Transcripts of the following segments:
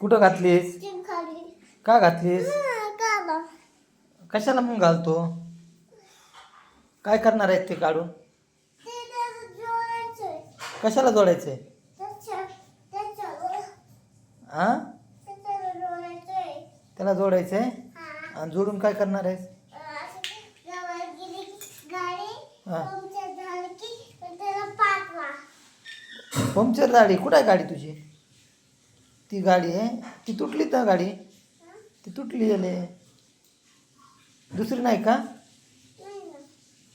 कुठं घातलीस? का घातलीस? कशाला मग घालतो? काय करणार आहेत ते काढून? कशाला जोडायचंय? हा, त्याला जोडायचंय. आणि जोडून काय करणार आहेस? हा, पंक्चर झाली. कुठं आहे गाडी तुझी? ती गाडी आहे ती तुटली ना गाडी. ती तुटली झाली. दुसरी नाही का?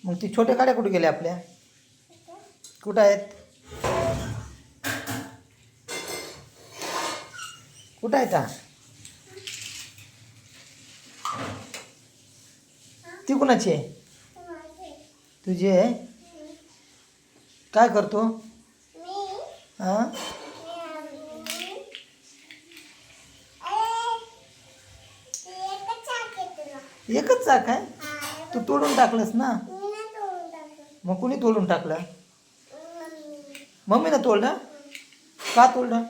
मग ती छोट्या गाड्या कुठे गेल्या आपल्या? कुठं आहेत? कुठं आहेत हा? ती कुणाची आहे? तुझी आहे. काय करतो? हा, एकच चाक आहे. तू तोडून टाकलंस ना. मग कुणी तोडून टाकलं? मम्मीनं तोडलं. का तोडलं?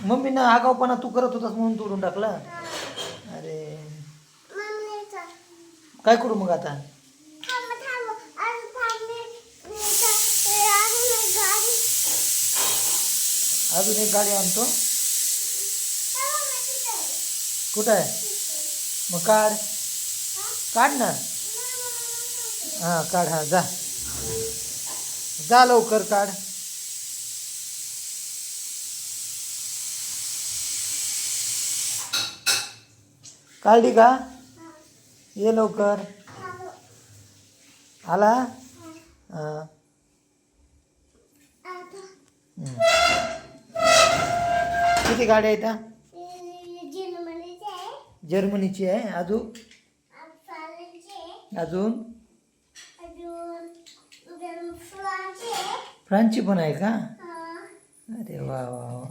मम्मीनं आगाऊपणा तू करत होतास म्हणून तोडून टाकलं. अरे काय करू मग आता? अजून एक गाडी आणतो. कुठं आहे? मग काढ. काढ ना. हां काढ. हां जा जा लवकर काढ. काढली का? ये लवकर. आला. हां किती गाड्या आहेत? जर्मनीची आहे. अजून अजून फ्रान्सची पण आहे का? अरे वा वा वा.